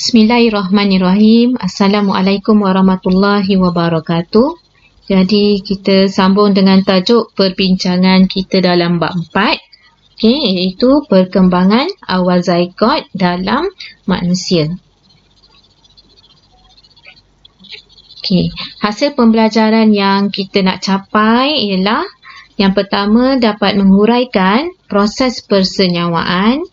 Bismillahirrahmanirrahim. Assalamualaikum warahmatullahi wabarakatuh. Jadi kita sambung dengan tajuk perbincangan kita dalam bab 4, iaitu perkembangan awal zygot dalam manusia. Hasil pembelajaran yang kita nak capai ialah yang pertama, dapat menguraikan proses persenyawaan.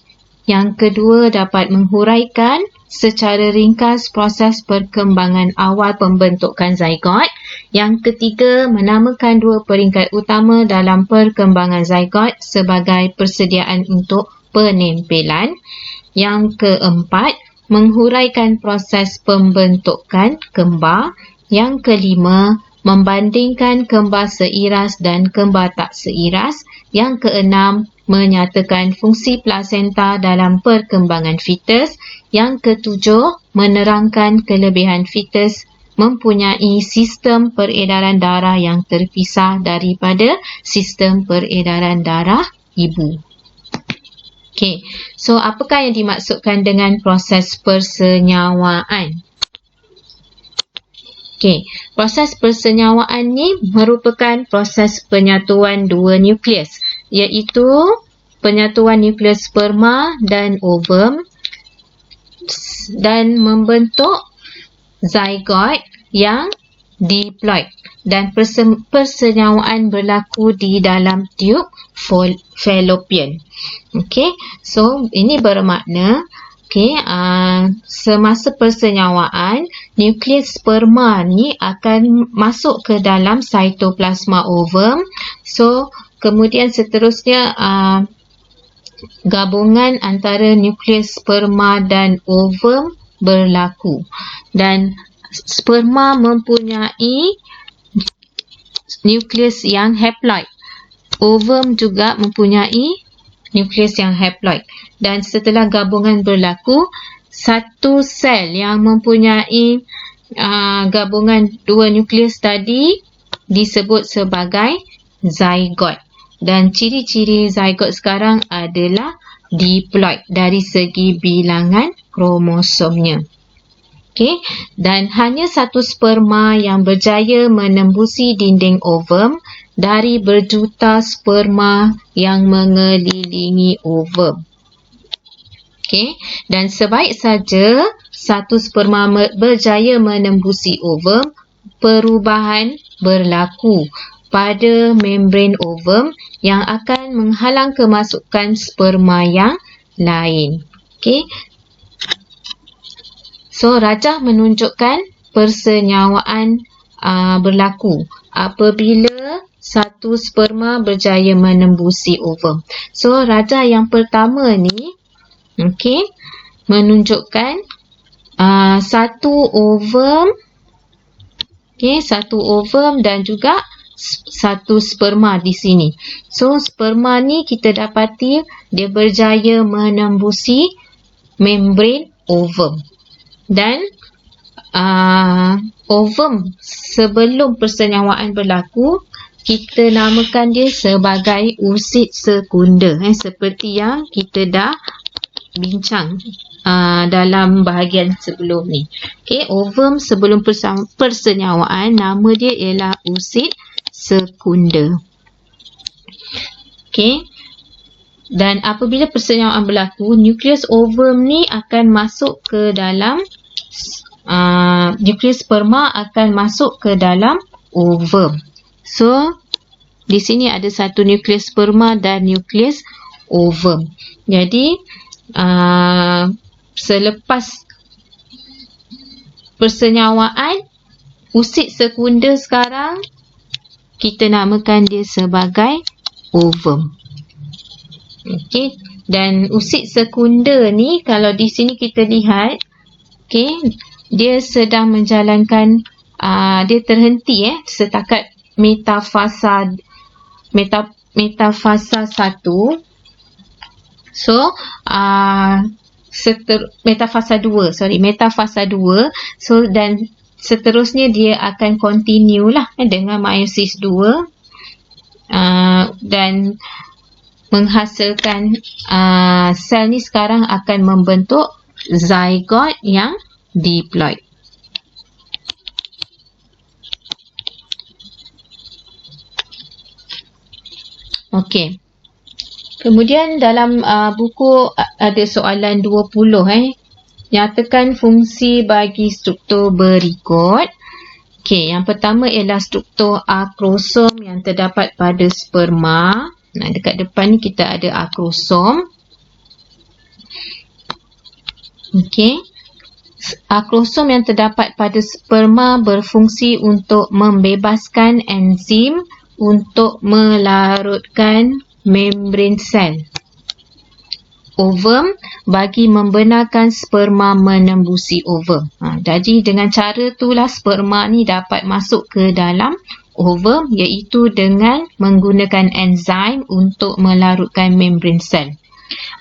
Yang kedua, dapat menghuraikan secara ringkas proses perkembangan awal pembentukan zygot. Yang ketiga, menamakan dua peringkat utama dalam perkembangan zygot sebagai persediaan untuk penempelan. Yang keempat, menghuraikan proses pembentukan kembar. Yang kelima, membandingkan kembar seiras dan kembar tak seiras. Yang keenam, menyatakan fungsi plasenta dalam perkembangan fetus. Yang ketujuh, menerangkan kelebihan fetus mempunyai sistem peredaran darah yang terpisah daripada sistem peredaran darah ibu. So apakah yang dimaksudkan dengan proses persenyawaan? Proses persenyawaan ni merupakan proses penyatuan dua nukleus, iaitu penyatuan nukleus sperma dan ovum dan membentuk zygot yang diploid, dan persenyawaan berlaku di dalam tiub fallopian. So ini bermakna semasa persenyawaan, nukleus sperma ni akan masuk ke dalam cytoplasma ovum. So kemudian seterusnya gabungan antara nukleus sperma dan ovum berlaku, dan sperma mempunyai nukleus yang haploid. Ovum juga mempunyai nukleus yang haploid. Dan setelah gabungan berlaku, satu sel yang mempunyai gabungan dua nukleus tadi disebut sebagai zygot. Dan ciri-ciri zygot sekarang adalah diploid dari segi bilangan kromosomnya. Dan hanya satu sperma yang berjaya menembusi dinding ovum dari berjuta sperma yang mengelilingi ovum. Dan sebaik saja satu sperma berjaya menembusi ovum, perubahan berlaku pada membran ovum yang akan menghalang kemasukan sperma yang lain. So rajah menunjukkan persenyawaan berlaku apabila satu sperma berjaya menembusi ovum. So rajah yang pertama ni menunjukkan satu ovum, satu ovum dan juga satu sperma di sini. So sperma ni kita dapati dia berjaya menembusi membran ovum. Dan ovum sebelum persenyawaan berlaku, kita namakan dia sebagai usid sekunder, seperti yang kita dah bincang dalam bahagian sebelum ni. Ovum sebelum persenyawaan, nama dia ialah usid sekunder. Dan apabila persenyawaan berlaku, nukleus ovum ni akan masuk ke dalam nukleus sperma akan masuk ke dalam ovum. So di sini ada satu nukleus sperma dan nukleus ovum. Jadi selepas persenyawaan, usid sekunder sekarang kita namakan dia sebagai ovum. Dan usid sekunder ni kalau di sini kita lihat, dia sedang menjalankan dia terhenti setakat metafasa 1. So metafasa 2. So dan seterusnya dia akan continue lah dengan meiosis 2 dan menghasilkan sel ni sekarang akan membentuk zygote yang diploid. Okey. Kemudian dalam buku ada soalan 20 nyatakan fungsi bagi struktur berikut. Okey, yang pertama ialah struktur akrosom yang terdapat pada sperma. Nah, dekat depan ni kita ada akrosom. Okey. Akrosom yang terdapat pada sperma berfungsi untuk membebaskan enzim untuk melarutkan membran sel. Ovum bagi membenarkan sperma menembusi ovum. Jadi dengan cara itulah sperma ni dapat masuk ke dalam ovum, iaitu dengan menggunakan enzim untuk melarutkan membran sel.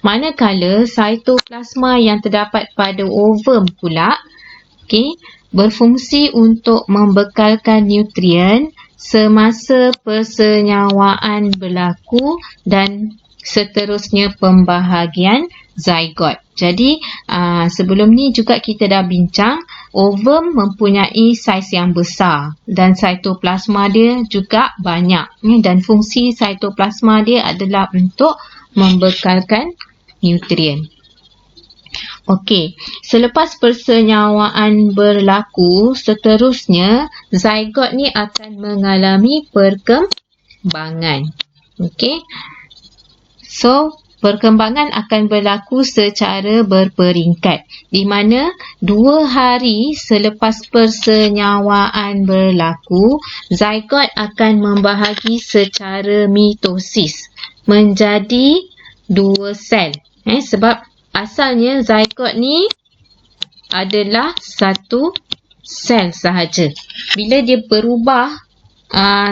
Manakala cytoplasma yang terdapat pada ovum pula berfungsi untuk membekalkan nutrien semasa persenyawaan berlaku dan seterusnya pembahagian zygote. Jadi sebelum ni juga kita dah bincang, ovum mempunyai saiz yang besar dan cytoplasma dia juga banyak, dan fungsi cytoplasma dia adalah untuk membekalkan nutrien. Okey, selepas persenyawaan berlaku, seterusnya zygote ni akan mengalami perkembangan. Okey. So, perkembangan akan berlaku secara berperingkat, di mana 2 hari selepas persenyawaan berlaku, zygote akan membahagi secara mitosis menjadi 2 sel. Sebab asalnya zygote ni adalah 1 sel sahaja. Bila dia berubah,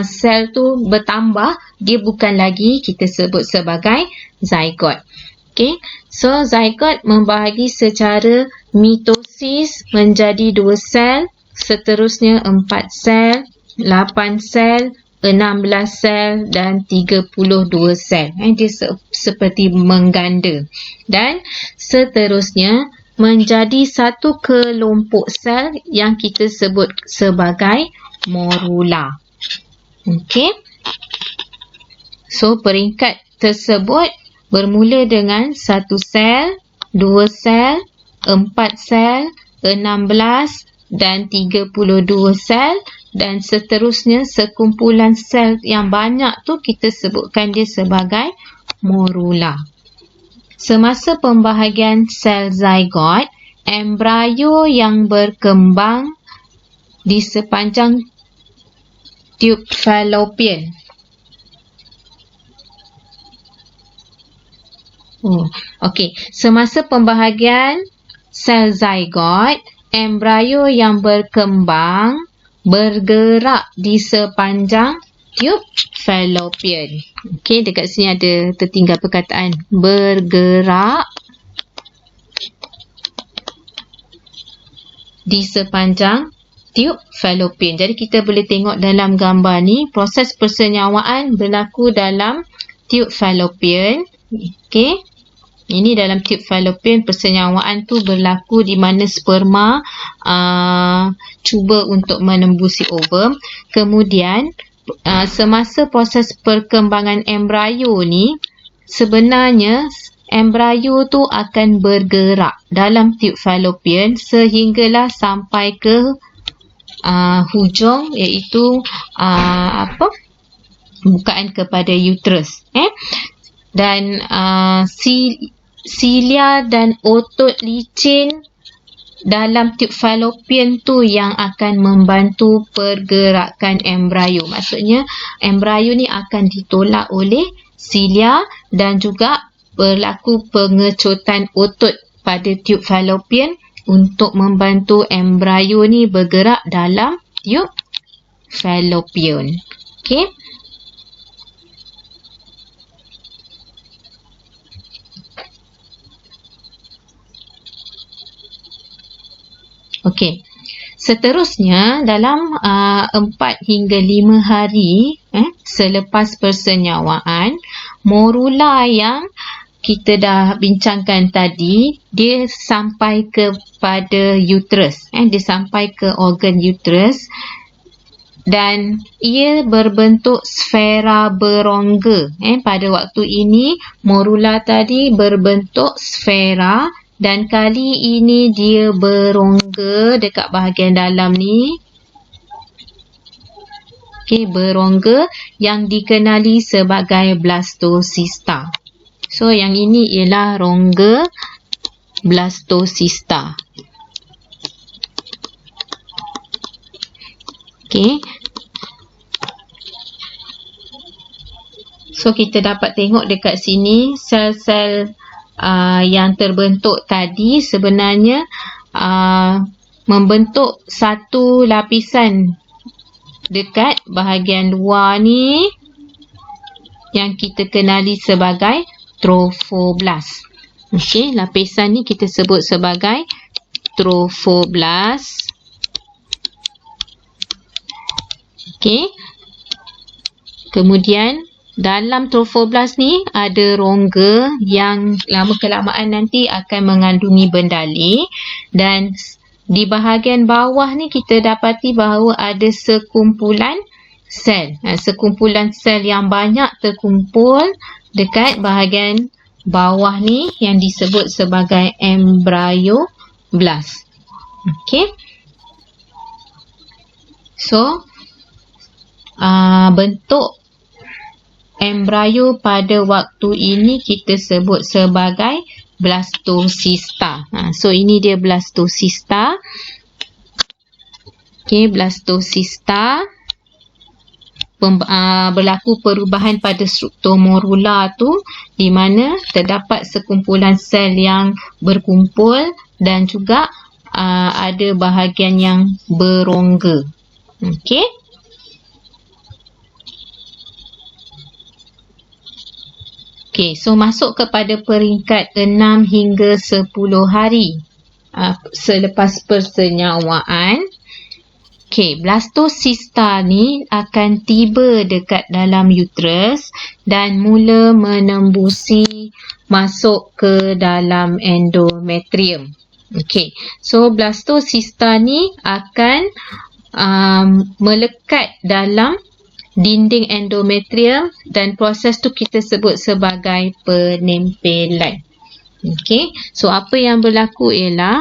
sel tu bertambah, dia bukan lagi kita sebut sebagai zygote. Okay. So, zygote membahagi secara mitosis menjadi 2 sel, seterusnya 4 sel, 8 sel, 16 sel dan 32 sel. Dia seperti mengganda. Dan seterusnya menjadi satu kelompok sel yang kita sebut sebagai morula. Okey. So, peringkat tersebut bermula dengan 1 sel, 2 sel, 4 sel, 16 dan 32 sel. Dan seterusnya sekumpulan sel yang banyak tu kita sebutkan dia sebagai morula. Semasa pembahagian sel zygote, embrio yang berkembang di sepanjang tube fallopian. Okey, semasa pembahagian sel zygote, embrio yang berkembang bergerak di sepanjang tube fallopian. Okey, dekat sini ada tertinggal perkataan bergerak di sepanjang tube fallopian. Jadi kita boleh tengok dalam gambar ni, proses persenyawaan berlaku dalam tube fallopian. Okey. Ini dalam tube fallopian, persenyawaan tu berlaku di mana sperma cuba untuk menembusi ovum. Kemudian semasa proses perkembangan embrio ni, sebenarnya embrio tu akan bergerak dalam tube fallopian sehinggalah sampai ke hujung, iaitu bukaan kepada uterus. Dan silia dan otot licin dalam tube fallopian tu yang akan membantu pergerakan embrio. Maksudnya embrio ni akan ditolak oleh silia dan juga berlaku pengecotan otot pada tube fallopian untuk membantu embrio ni bergerak dalam tube fallopian. Okey. Okey. Seterusnya dalam 4 hingga 5 hari selepas persenyawaan, morula yang kita dah bincangkan tadi, dia sampai kepada uterus. Dia sampai ke organ uterus dan ia berbentuk sfera berongga. Pada waktu ini, morula tadi berbentuk sfera dan kali ini dia berongga dekat bahagian dalam ni. Berongga yang dikenali sebagai blastocista. So, yang ini ialah rongga blastocista. So, kita dapat tengok dekat sini sel-sel yang terbentuk tadi sebenarnya membentuk satu lapisan dekat bahagian luar ni yang kita kenali sebagai trophoblast. Lapisan ni kita sebut sebagai trophoblast. Kemudian dalam trophoblast ni ada rongga yang lama-kelamaan nanti akan mengandungi bendali, dan di bahagian bawah ni kita dapati bahawa ada sekumpulan sel. Sekumpulan sel yang banyak terkumpul dekat bahagian bawah ni yang disebut sebagai embryoblast. So, bentuk embryo pada waktu ini kita sebut sebagai blastocista. So, ini dia blastocista. Blastocista. Berlaku perubahan pada struktur morula tu, di mana terdapat sekumpulan sel yang berkumpul dan juga ada bahagian yang berongga. So masuk kepada peringkat 6 hingga 10 hari selepas persenyawaan. Blastocista ni akan tiba dekat dalam uterus dan mula menembusi masuk ke dalam endometrium. So blastocista ni akan melekat dalam dinding endometrium dan proses tu kita sebut sebagai penempelan. So apa yang berlaku ialah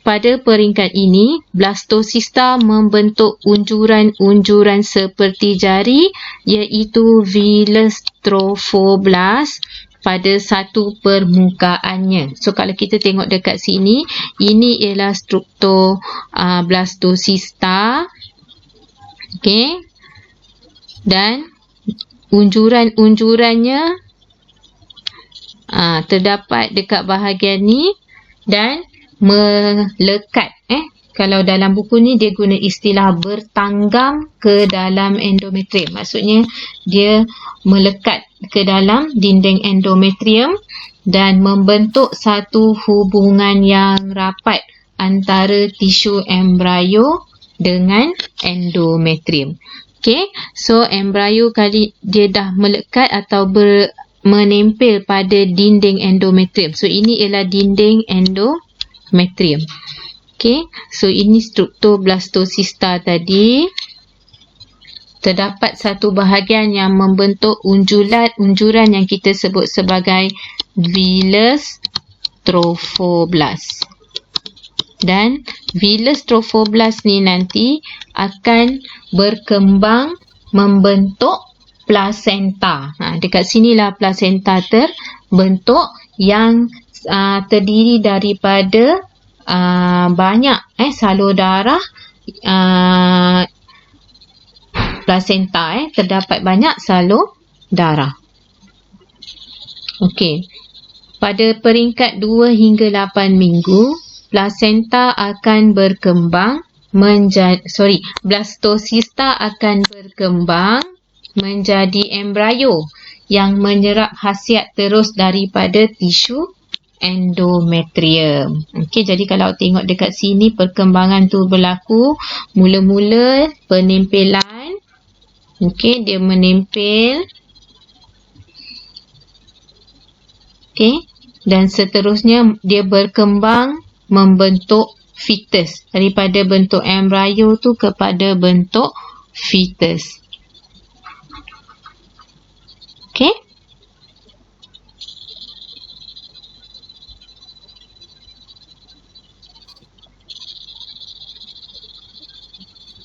pada peringkat ini, blastocista membentuk unjuran-unjuran seperti jari, iaitu villus trophoblast pada satu permukaannya. So kalau kita tengok dekat sini, ini ialah struktur blastocista. Dan unjuran-unjurannya terdapat dekat bahagian ni dan melekat. Kalau dalam buku ni dia guna istilah bertanggam ke dalam endometrium. Maksudnya dia melekat ke dalam dinding endometrium dan membentuk satu hubungan yang rapat antara tisu embrio dengan endometrium. So embrio kali dia dah melekat atau menempel pada dinding endometrium. So ini ialah dinding endometrium. So ini struktur blastocista tadi. Terdapat satu bahagian yang membentuk unjuran yang kita sebut sebagai villus trophoblast. Dan villus trophoblast ni nanti akan berkembang membentuk plasenta. Dekat sinilah plasenta terbentuk yang terdiri daripada banyak salur darah plasenta. Terdapat banyak salur darah. Pada peringkat 2 hingga 8 minggu, plasenta akan berkembang blastocista akan berkembang menjadi embrio yang menyerap khasiat terus daripada tisu endometrium. Jadi kalau tengok dekat sini, perkembangan tu berlaku mula-mula penempelan. Dia menempel. Okey, dan seterusnya dia berkembang membentuk fetus. Daripada bentuk embrio tu kepada bentuk fetus. Okey.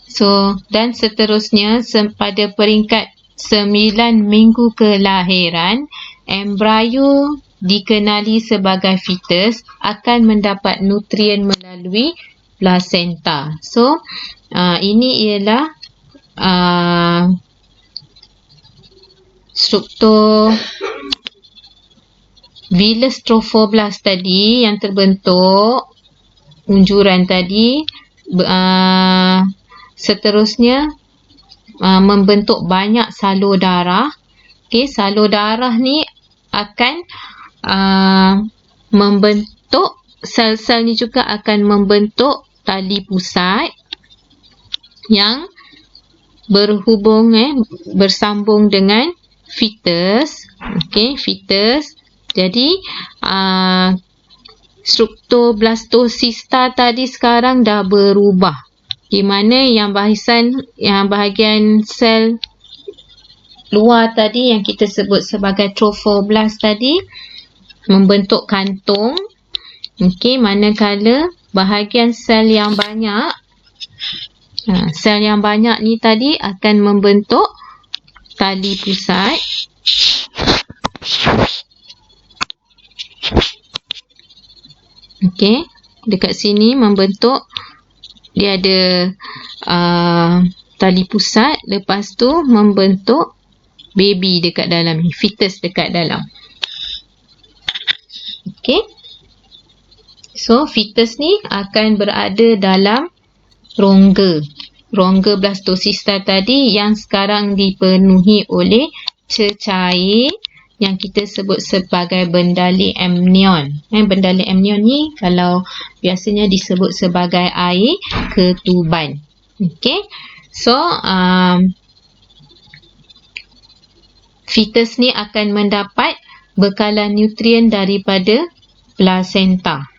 So, dan seterusnya pada peringkat 9 minggu kelahiran, embrio dikenali sebagai fetus akan mendapat nutrien melalui placenta. So, ini ialah struktur villus trophoblast tadi yang terbentuk, unjuran tadi, seterusnya membentuk banyak salur darah. Okey, salur darah ni akan membentuk, sel-sel ni juga akan membentuk tali pusat yang berhubung bersambung dengan fetus. Okey, fetus. Jadi struktur blastocista tadi sekarang dah berubah. Di mana yang bahagian sel luar tadi yang kita sebut sebagai trophoblast tadi membentuk kantung. Okey, manakala bahagian sel yang banyak ni tadi akan membentuk tali pusat. Okey, dekat sini membentuk, dia ada tali pusat, lepas tu membentuk baby dekat dalam ni, fetus dekat dalam. Okey. So, fetus ni akan berada dalam rongga blastocista tadi yang sekarang dipenuhi oleh cecair yang kita sebut sebagai bendalih amnion. Bendalih amnion ni kalau biasanya disebut sebagai air ketuban. Okey. So, fetus ni akan mendapat bekalan nutrien daripada placenta.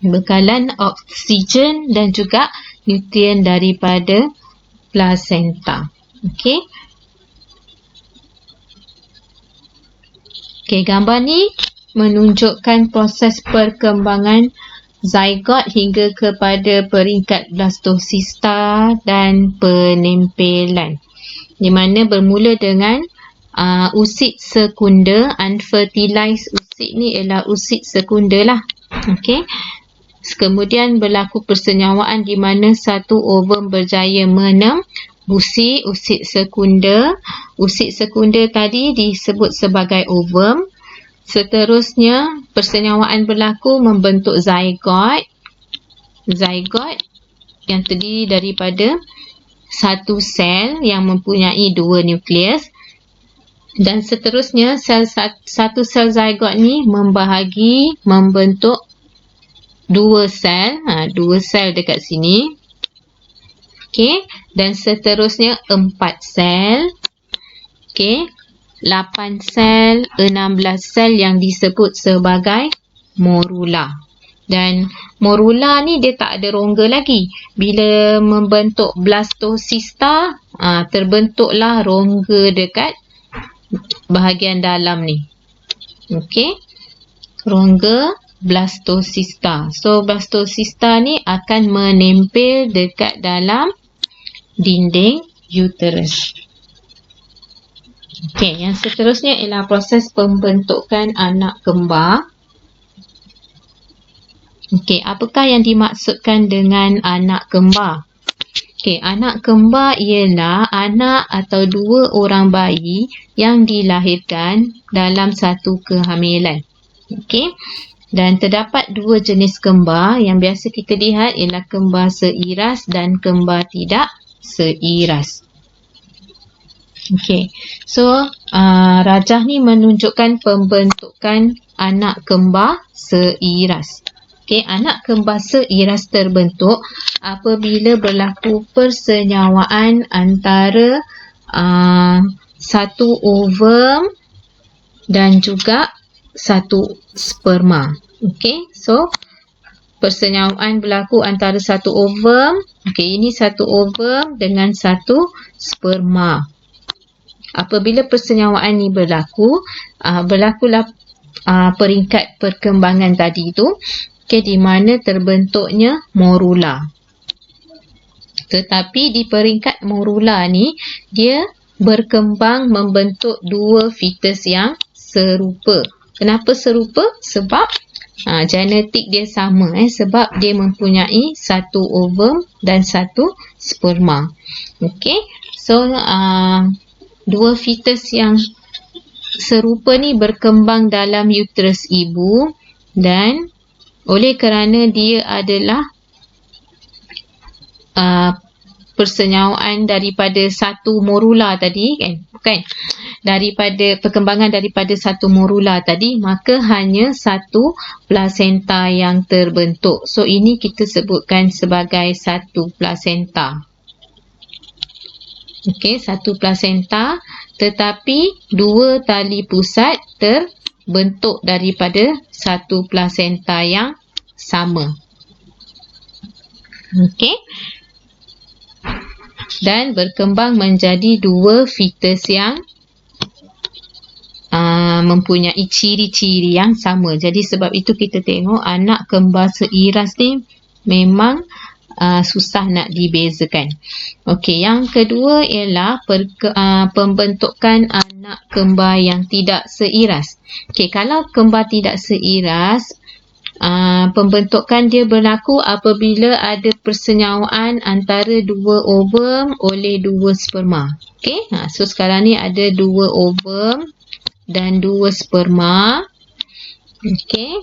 Bekalan oksigen dan juga nutrien daripada placenta. Okey. Okey, gambar ni menunjukkan proses perkembangan zygote hingga kepada peringkat blastocista dan penempelan. Di mana bermula dengan usid sekunda, unfertilized usid ni ialah usid sekunda lah. Okey. Kemudian berlaku persenyawaan di mana satu ovum berjaya menembusi usid sekunda. Usid sekunda tadi disebut sebagai ovum. Seterusnya persenyawaan berlaku membentuk zygote. Zygote yang terdiri daripada satu sel yang mempunyai dua nukleus. Dan seterusnya satu sel zygote ni membahagi membentuk dua sel dekat sini. Okey, dan seterusnya 4 sel. Okey, 8 sel, 16 sel yang disebut sebagai morula. Dan morula ni dia tak ada rongga lagi. Bila membentuk blastocista, terbentuklah rongga dekat bahagian dalam ni. Okey, rongga blastocista. So, blastocista ni akan menempel dekat dalam dinding uterus. Okey, yang seterusnya ialah proses pembentukan anak kembar. Okey, apakah yang dimaksudkan dengan anak kembar? Okey, anak kembar ialah anak atau dua orang bayi yang dilahirkan dalam satu kehamilan. Okey. Dan terdapat dua jenis kembar yang biasa kita lihat ialah kembar seiras dan kembar tidak seiras. Okey. So, rajah ni menunjukkan pembentukan anak kembar seiras. Okey, anak kembar seiras terbentuk apabila berlaku persenyawaan antara satu ovum dan juga satu sperma. Okey, so persenyawaan berlaku antara satu ovum. Okey, ini satu ovum dengan satu sperma. Apabila persenyawaan ni berlaku, berlakulah peringkat perkembangan tadi tu, di mana terbentuknya morula. Tetapi di peringkat morula ni, dia berkembang membentuk dua fetus yang serupa. Kenapa serupa? Sebab genetik dia sama, sebab dia mempunyai satu ovum dan satu sperma. Okey, so dua fetus yang serupa ni berkembang dalam uterus ibu, dan oleh kerana dia adalah persenyawaan daripada satu morula tadi, bukan, daripada perkembangan daripada satu morula tadi, maka hanya satu plasenta yang terbentuk. So ini kita sebutkan sebagai satu plasenta. Okey, satu plasenta, tetapi dua tali pusat terbentuk daripada satu plasenta yang sama. Okey, dan berkembang menjadi dua fetus yang mempunyai ciri-ciri yang sama. Jadi sebab itu kita tengok anak kembar seiras ni memang susah nak dibezakan. Okey, yang kedua ialah pembentukan anak kembar yang tidak seiras. Okey, kalau kembar tidak seiras, pembentukan dia berlaku apabila ada persenyawaan antara dua ovum oleh dua sperma. Okey, so sekarang ni ada dua ovum dan dua sperma. Okey,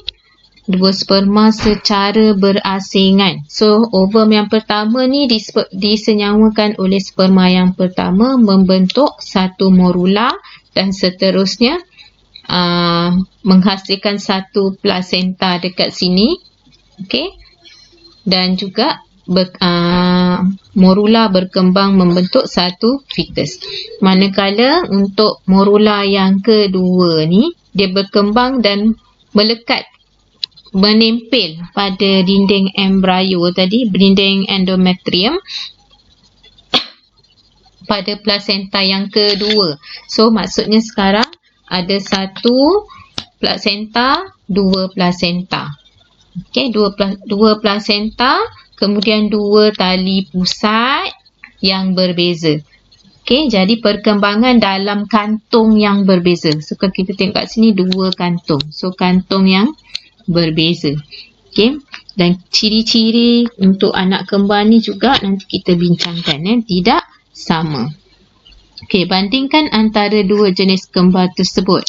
dua sperma secara berasingan. So ovum yang pertama ni disenyawakan oleh sperma yang pertama, membentuk satu morula dan seterusnya menghasilkan satu plasenta dekat sini. Okey, dan juga morula berkembang membentuk satu fetus. Manakala untuk morula yang kedua ni, dia berkembang dan melekat, menempel pada dinding embrio tadi, dinding endometrium, pada plasenta yang kedua. So maksudnya sekarang ada satu plasenta, dua plasenta. Okey, dua plasenta, kemudian dua tali pusat yang berbeza. Okey, jadi perkembangan dalam kantung yang berbeza. So kalau kita tengok kat sini dua kantung. So kantung yang berbeza. Okey, dan ciri-ciri untuk anak kembar ni juga nanti kita bincangkan, tidak sama. Okey, bandingkan antara dua jenis kembar tersebut.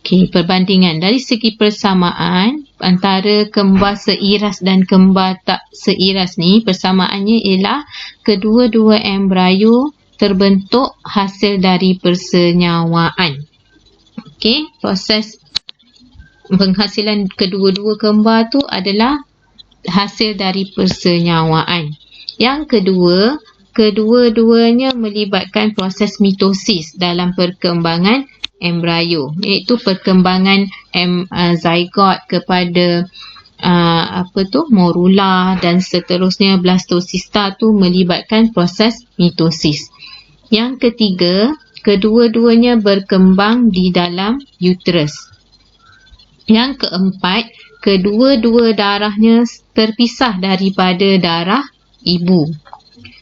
Okey, perbandingan dari segi persamaan antara kembar seiras dan kembar tak seiras ni, persamaannya ialah kedua-dua embrio terbentuk hasil dari persenyawaan. Okey, proses penghasilan kedua-dua kembar tu adalah hasil dari persenyawaan. Yang kedua, kedua-duanya melibatkan proses mitosis dalam perkembangan embrio, iaitu perkembangan zygot kepada morula dan seterusnya blastocista tu melibatkan proses mitosis. Yang ketiga, kedua-duanya berkembang di dalam uterus. Yang keempat, kedua-dua darahnya terpisah daripada darah ibu.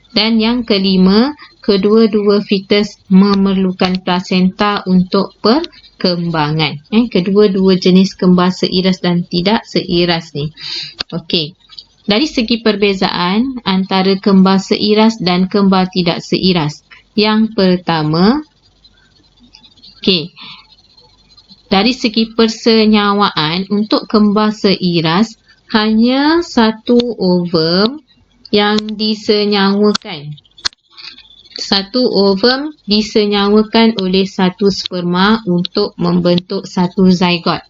Dan yang kelima, kedua-dua fetus memerlukan plasenta untuk perkembangan. Kedua-dua jenis kembar seiras dan tidak seiras ni. Okey, dari segi perbezaan antara kembar seiras dan kembar tidak seiras. Yang pertama, okey, dari segi persenyawaan untuk kembar seiras, hanya satu ovum yang disenyawakan. Satu ovum disenyawakan oleh satu sperma untuk membentuk satu zygot.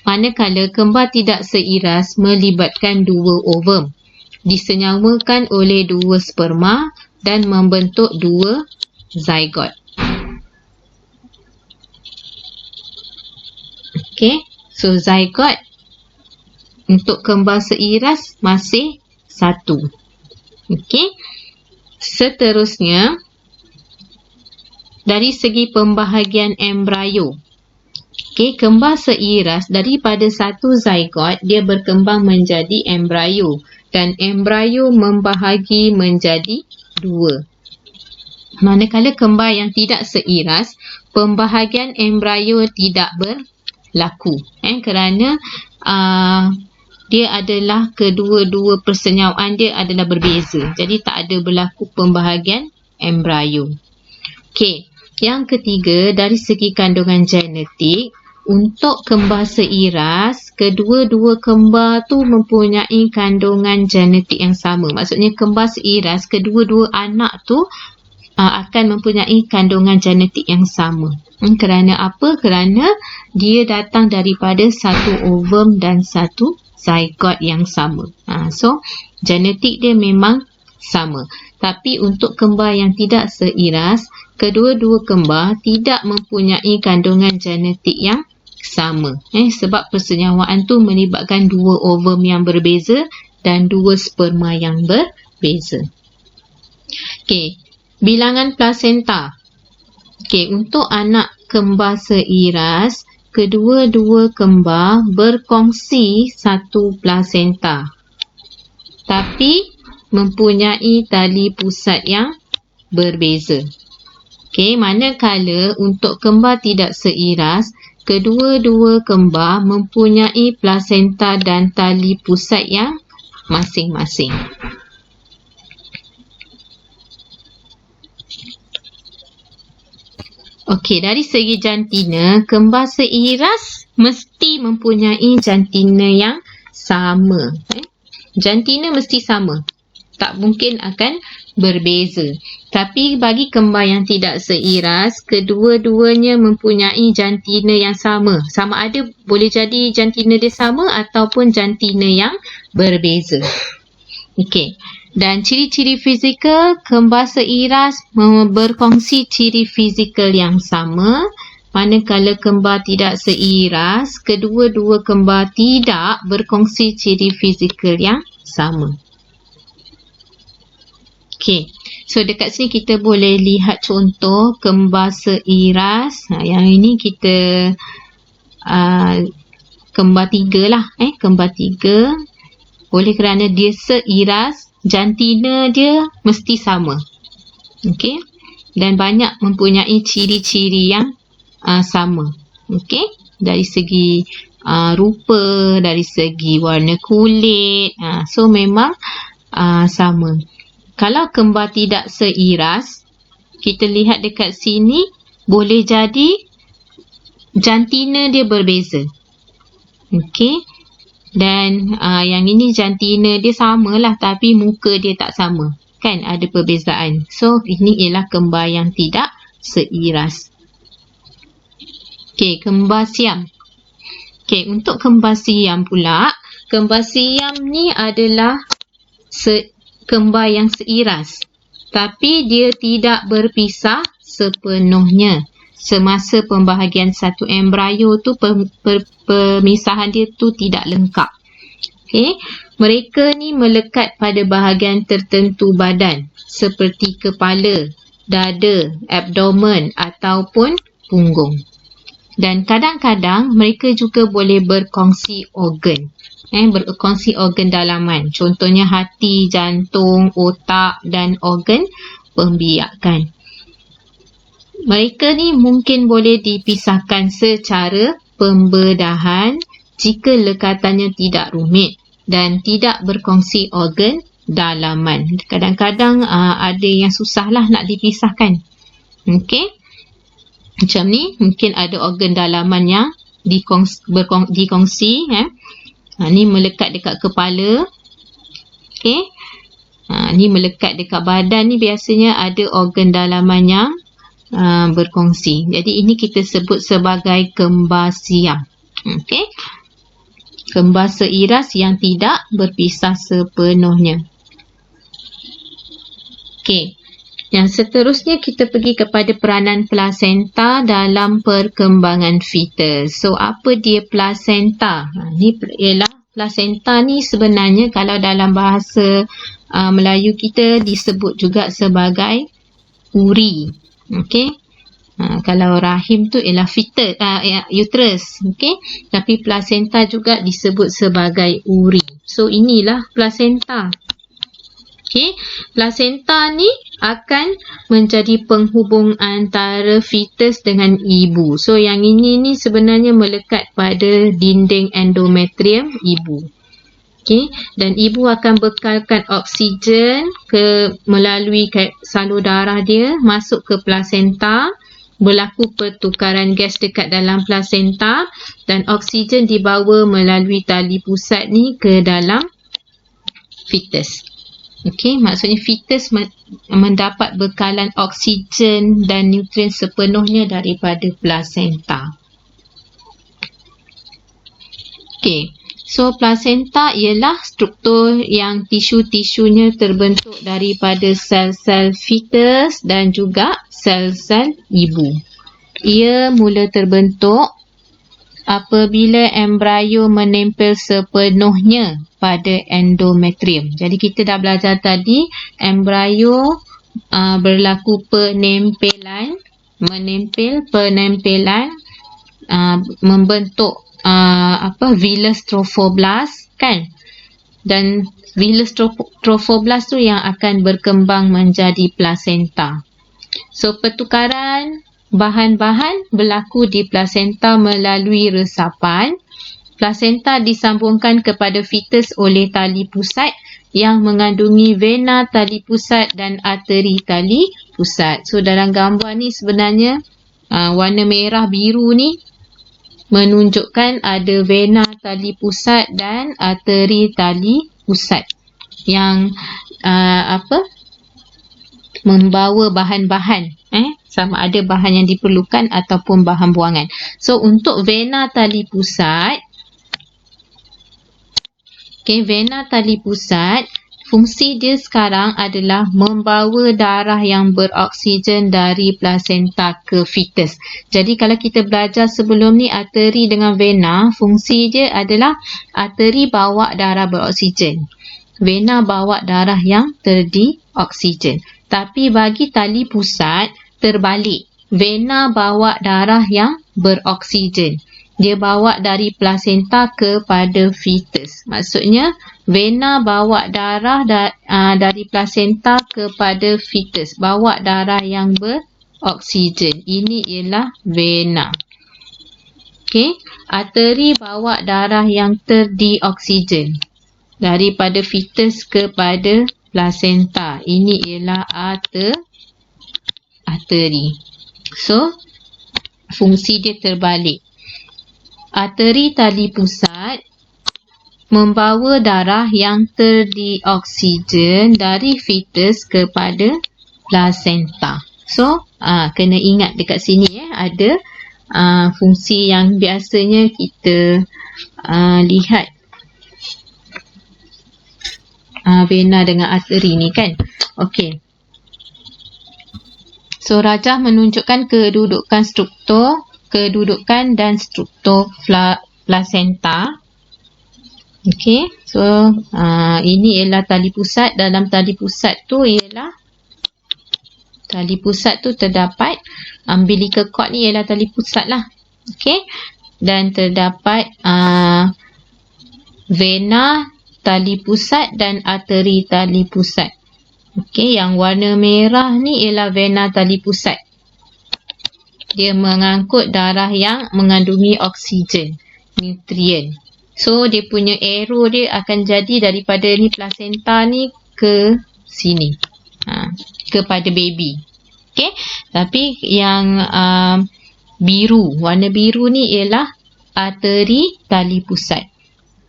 Manakala kembar tidak seiras melibatkan dua ovum, disenyawakan oleh dua sperma dan membentuk dua zygot. Okey. So zygote untuk kembar seiras masih 1. Okey. Seterusnya, dari segi pembahagian embrio. Okey, kembar seiras daripada satu zygote, dia berkembang menjadi embrio. Dan embrio membahagi menjadi 2. Manakala kembar yang tidak seiras, pembahagian embrio tidak berlaku. Kerana dia adalah kedua-dua persenyawaan dia adalah berbeza. Jadi tak ada berlaku pembahagian embrio. Okey, yang ketiga, dari segi kandungan genetik, untuk kembar seiras, kedua-dua kembar tu mempunyai kandungan genetik yang sama. Maksudnya kembar seiras, kedua-dua anak tu akan mempunyai kandungan genetik yang sama. Kerana apa? Kerana dia datang daripada satu ovum dan satu zygote yang sama. So, genetik dia memang sama. Tapi untuk kembar yang tidak seiras, kedua-dua kembar tidak mempunyai kandungan genetik yang sama. Sebab persenyawaan tu melibatkan dua ovum yang berbeza dan dua sperma yang berbeza. Okey, bilangan plasenta. Okey, untuk anak kembar seiras, kedua-dua kembar berkongsi satu plasenta. Tapi mempunyai tali pusat yang berbeza. Okey, manakala untuk kembar tidak seiras, kedua-dua kembar mempunyai plasenta dan tali pusat yang masing-masing. Okey, dari segi jantina, kembar seiras mesti mempunyai jantina yang sama. Jantina mesti sama. Tak mungkin akan berbeza. Tapi bagi kembar yang tidak seiras, kedua-duanya mempunyai jantina yang sama. Sama ada boleh jadi jantina dia sama ataupun jantina yang berbeza. Okey. Dan ciri-ciri fizikal, kembar seiras berkongsi ciri fizikal yang sama. Manakala kembar tidak seiras, kedua-dua kembar tidak berkongsi ciri fizikal yang sama. Okey. So dekat sini kita boleh lihat contoh kembar seiras. Yang ini kita kembar 3 lah. Kembar 3. Oleh kerana dia seiras, jantina dia mesti sama. Okey. Dan banyak mempunyai ciri-ciri yang sama. Okey. Dari segi rupa, dari segi warna kulit. So memang sama. Kalau kembar tidak seiras, kita lihat dekat sini, boleh jadi jantina dia berbeza. Okey. Dan yang ini jantina dia samalah tapi muka dia tak sama. Kan ada perbezaan. So ini ialah kembar yang tidak seiras. Okey, kembar siam. Okey, untuk kembar siam pula, kembar siam ni adalah kembar yang seiras. Tapi dia tidak berpisah sepenuhnya. Semasa pembahagian satu embrio tu pemisahan dia tu tidak lengkap. Okey, mereka ni melekat pada bahagian tertentu badan seperti kepala, dada, abdomen ataupun punggung. Dan kadang-kadang mereka juga boleh berkongsi organ. Berkongsi organ dalaman. Contohnya hati, jantung, otak dan organ pembiakan. Mereka ni mungkin boleh dipisahkan secara pembedahan jika lekatannya tidak rumit dan tidak berkongsi organ dalaman. Kadang-kadang ada yang susahlah nak dipisahkan. Okey. Macam ni, mungkin ada organ dalaman yang dikongsi. Ni melekat dekat kepala. Okey. Ni melekat dekat badan ni biasanya ada organ dalaman yang berkongsi. Jadi ini kita sebut sebagai kembar siam. Okey. Kembar seiras yang tidak berpisah sepenuhnya. Okey. Yang seterusnya kita pergi kepada peranan plasenta dalam perkembangan fetus. So, apa dia plasenta? Ni ialah plasenta ni sebenarnya kalau dalam bahasa Melayu kita disebut juga sebagai uri. Okey. Kalau rahim tu ialah fetus, uterus. Okey. Tapi plasenta juga disebut sebagai uri. So, inilah plasenta. Okey, plasenta ni akan menjadi penghubung antara fetus dengan ibu. So, yang ini ni sebenarnya melekat pada dinding endometrium ibu. Okey, dan ibu akan bekalkan oksigen melalui salur darah dia masuk ke plasenta. Berlaku pertukaran gas dekat dalam plasenta dan oksigen dibawa melalui tali pusat ni ke dalam fetus. Okey, maksudnya fetus mendapat bekalan oksigen dan nutrien sepenuhnya daripada plasenta. Okey, so plasenta ialah struktur yang tisu-tisunya terbentuk daripada sel-sel fetus dan juga sel-sel ibu. Ia mula terbentuk apabila embrio menempel sepenuhnya pada endometrium. Jadi kita dah belajar tadi, embrio berlaku penempelan, membentuk villus trophoblast kan? Dan villus trophoblast tu yang akan berkembang menjadi plasenta. So pertukaran bahan-bahan berlaku di plasenta melalui resapan. Plasenta disambungkan kepada fetus oleh tali pusat yang mengandungi vena tali pusat dan arteri tali pusat. So dalam gambar ni sebenarnya warna merah biru ni menunjukkan ada vena tali pusat dan arteri tali pusat yang membawa bahan-bahan sama ada bahan yang diperlukan ataupun bahan buangan. So untuk vena tali pusat, vena tali pusat, fungsi dia sekarang adalah membawa darah yang beroksigen dari plasenta ke fetus. Jadi kalau kita belajar sebelum ni arteri dengan vena, fungsi dia adalah arteri bawa darah beroksigen. Vena bawa darah yang terdioksigen. Tapi bagi tali pusat, terbalik. Vena bawa darah yang beroksigen. Dia bawa dari plasenta kepada fetus. Maksudnya, vena bawa darah dari plasenta kepada fetus. Bawa darah yang beroksigen. Ini ialah vena. Okey. Arteri bawa darah yang terdioksigen. Daripada fetus kepada plasenta. Ini ialah arteri. So, fungsi dia terbalik. Arteri tali pusat membawa darah yang terdioksigen dari fetus kepada plasenta. So, kena ingat dekat sini ada fungsi yang biasanya kita lihat vena dengan arteri ni kan. Okey. So, rajah menunjukkan kedudukan dan struktur plasenta. Okey. So, ini ialah tali pusat. Dalam tali pusat tu terdapat umbilical cord ni ialah tali pusat lah. Okey. Dan terdapat vena tali pusat dan arteri tali pusat. Okey, yang warna merah ni ialah vena tali pusat. Dia mengangkut darah yang mengandungi oksigen, nutrien. So, dia punya arrow dia akan jadi daripada ni plasenta ni ke sini. Kepada baby. Okey, tapi yang warna biru ni ialah arteri tali pusat.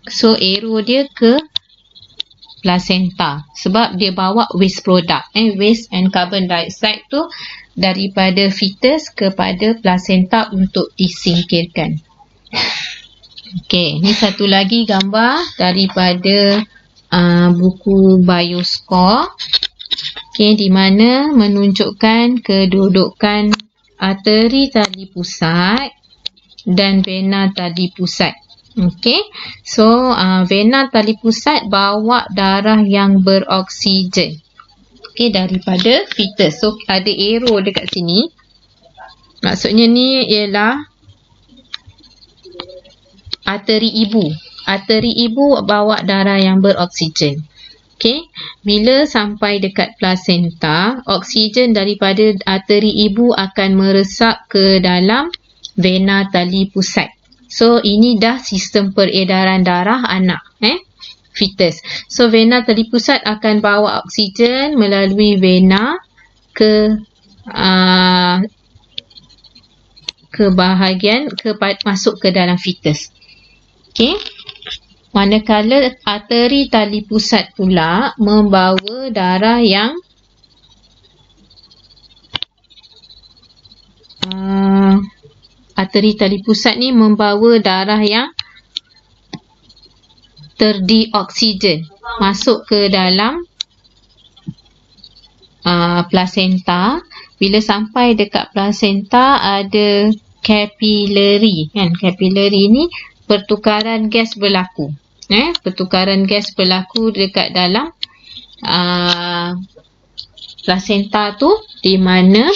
So, arrow dia ke plasenta sebab dia bawa waste product. Waste and carbon dioxide tu daripada fetus kepada plasenta untuk disingkirkan. Okey, ni satu lagi gambar daripada buku Bioscore. Okey, di mana menunjukkan kedudukan arteri tali pusat dan vena tali pusat. Okey, so vena tali pusat bawa darah yang beroksigen. Okey, daripada fetus. So ada arrow dekat sini. Maksudnya ni ialah arteri ibu. Arteri ibu bawa darah yang beroksigen. Okey, bila sampai dekat plasenta, oksigen daripada arteri ibu akan meresap ke dalam vena tali pusat. So ini dah sistem peredaran darah anak, fetus. So vena tali pusat akan bawa oksigen melalui vena ke masuk ke dalam fetus. Okey. Manakala arteri tali pusat pula membawa darah yang arteri tali pusat ni membawa darah yang terdioksigen masuk ke dalam plasenta. Bila sampai dekat plasenta ada kapilari, kan? Kapilari ni pertukaran gas berlaku. Pertukaran gas berlaku dekat dalam plasenta tu, di mana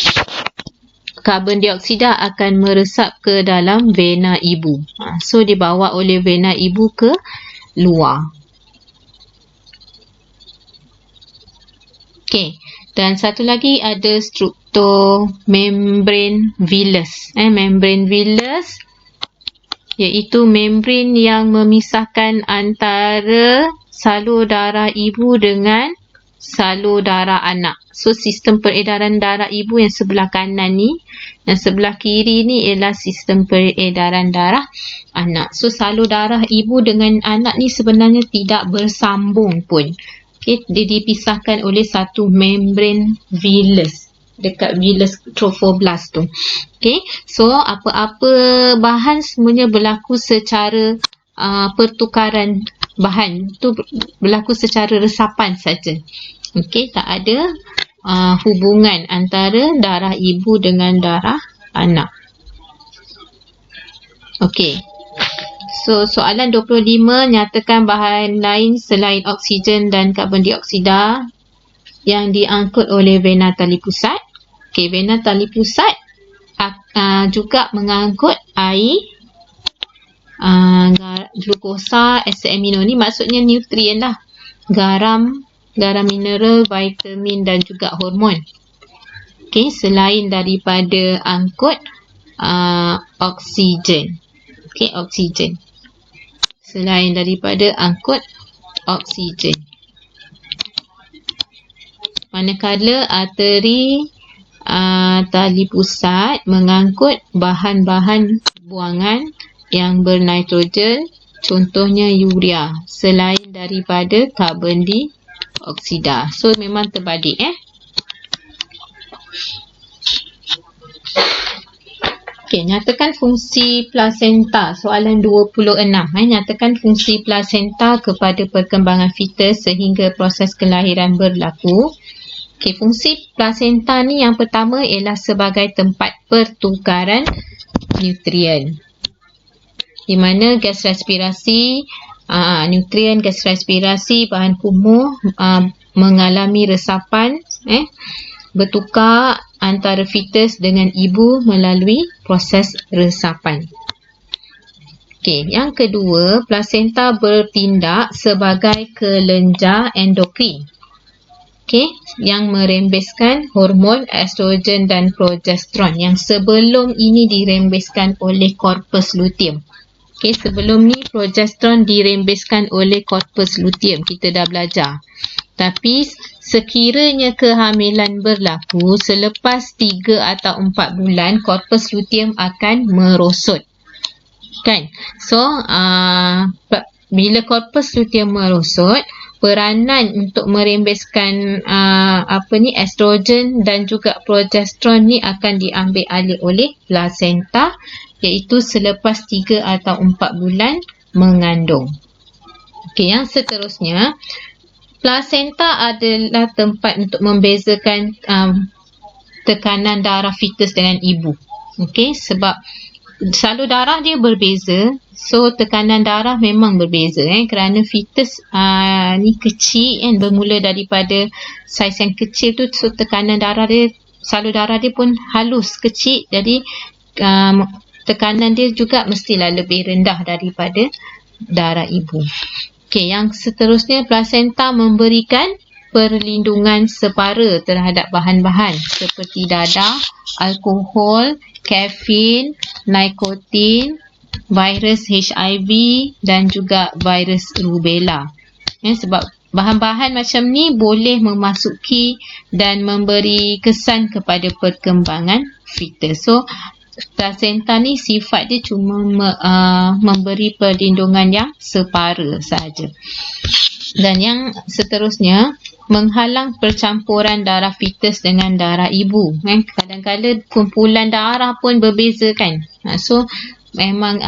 karbon dioksida akan meresap ke dalam vena ibu. So dibawa oleh vena ibu ke luar. Okey, dan satu lagi ada struktur membran villus. Membran villus iaitu membran yang memisahkan antara salur darah ibu dengan salur darah anak. So sistem peredaran darah ibu yang sebelah kanan ni, yang sebelah kiri ni ialah sistem peredaran darah anak. So salur darah ibu dengan anak ni sebenarnya tidak bersambung pun. Okay, dia dipisahkan oleh satu membran villus dekat villus trophoblast tu. Okay, so apa-apa bahan semuanya berlaku secara pertukaran bahan tu berlaku secara resapan saja. Okay, tak ada hubungan antara darah ibu dengan darah anak. Okay. So, soalan 25, nyatakan bahan lain selain oksigen dan karbon dioksida yang diangkut oleh vena tali pusat. Okay, vena tali pusat juga mengangkut air, glukosa, asid amino. Ni maksudnya nutrien lah. Garam mineral, vitamin dan juga hormon. Okay, selain daripada angkut oksigen. Okay, oksigen. Selain daripada angkut oksigen. Manakala arteri tali pusat mengangkut bahan-bahan buangan yang bernitrogen, contohnya urea, selain daripada karbon dioksida. So memang terbalik. Okey, nyatakan fungsi plasenta. Soalan 26. Nyatakan fungsi plasenta kepada perkembangan fetus sehingga proses kelahiran berlaku. Okey, fungsi plasenta ni yang pertama ialah sebagai tempat pertukaran nutrien. Di mana gas respirasi, nutrien, gas respirasi, bahan kumuh mengalami resapan, bertukar antara fetus dengan ibu melalui proses resapan. Okey, yang kedua, plasenta bertindak sebagai kelenjar endokrin. Okey, yang merembeskan hormon estrogen dan progesteron yang sebelum ini dirembeskan oleh corpus luteum. Okey, sebelum ni progesteron dirembeskan oleh corpus luteum, kita dah belajar. Tapi sekiranya kehamilan berlaku selepas 3 atau 4 bulan, corpus luteum akan merosot. Kan? So, bila corpus luteum merosot, peranan untuk merembeskan estrogen dan juga progesteron ni akan diambil alih oleh plasenta, iaitu selepas 3 atau 4 bulan mengandung. Okey, yang seterusnya, Plasenta adalah tempat untuk membezakan tekanan darah fetus dengan ibu. Okey, sebab salur darah dia berbeza, so tekanan darah memang berbeza kerana fetus ni kecil kan, bermula daripada saiz yang kecil tu, so tekanan darah dia, salur darah dia pun halus, kecil, jadi tekanan dia juga mestilah lebih rendah daripada darah ibu. Okey, yang seterusnya, plasenta memberikan perlindungan separa terhadap bahan-bahan seperti dadah, alkohol, kafein, nikotin, virus HIV dan juga virus rubella. Sebab bahan-bahan macam ni boleh memasuki dan memberi kesan kepada perkembangan fetus. So plasenta ni sifat dia cuma memberi perlindungan yang separa sahaja. Dan yang seterusnya, menghalang percampuran darah fetus dengan darah ibu. Kadang-kadang kumpulan darah pun berbeza kan. So memang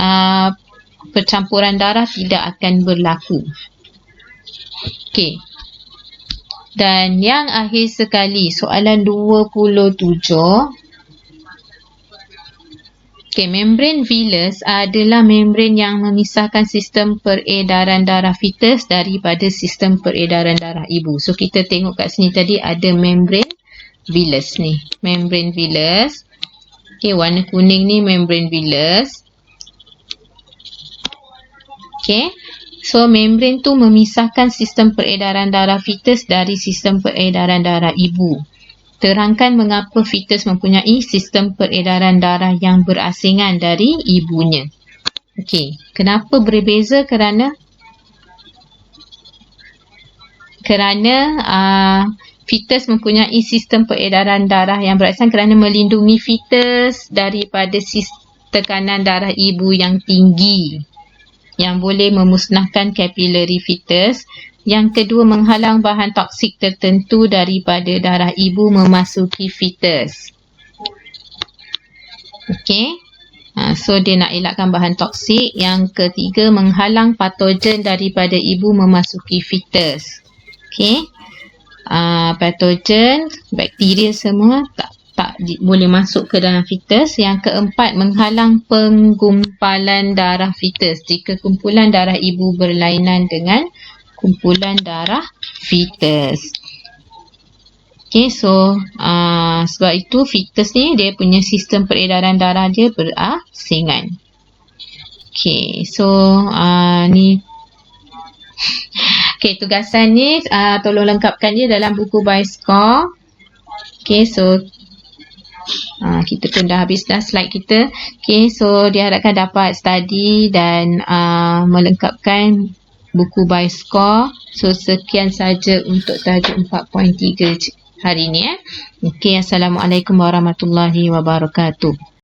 percampuran darah tidak akan berlaku. Okey. Dan yang akhir sekali, soalan 27. Okay, membran villus adalah membran yang memisahkan sistem peredaran darah fetus daripada sistem peredaran darah ibu. So kita tengok kat sini tadi ada membran villus ni. Membran villus. Okay, warna kuning ni membran villus. Okay. So membran tu memisahkan sistem peredaran darah fetus dari sistem peredaran darah ibu. Terangkan mengapa fetus mempunyai sistem peredaran darah yang berasingan dari ibunya. Okey, kenapa berbeza? Kerana fetus mempunyai sistem peredaran darah yang berasingan kerana melindungi fetus daripada tekanan darah ibu yang tinggi yang boleh memusnahkan kapilari fetus. Yang kedua, menghalang bahan toksik tertentu daripada darah ibu memasuki fetus. Okey. So dia nak elakkan bahan toksik. Yang ketiga, menghalang patogen daripada ibu memasuki fetus. Okey. Patogen, bakteria semua tak boleh masuk ke dalam fetus. Yang keempat, menghalang penggumpalan darah fetus jika kumpulan darah ibu berlainan dengan kumpulan darah fetus. Okay, so sebab itu fetus ni dia punya sistem peredaran darah dia berasingan. Okay, so ni okay, tugasan ni tolong lengkapkan dia dalam buku Bioscore. Okay, so kita pun dah habis dah slide kita. Okay, so diharapkan dapat study dan melengkapkan buku Bioscore. So sekian saja untuk tajuk 4.3 hari ni. Okey, assalamualaikum warahmatullahi wabarakatuh.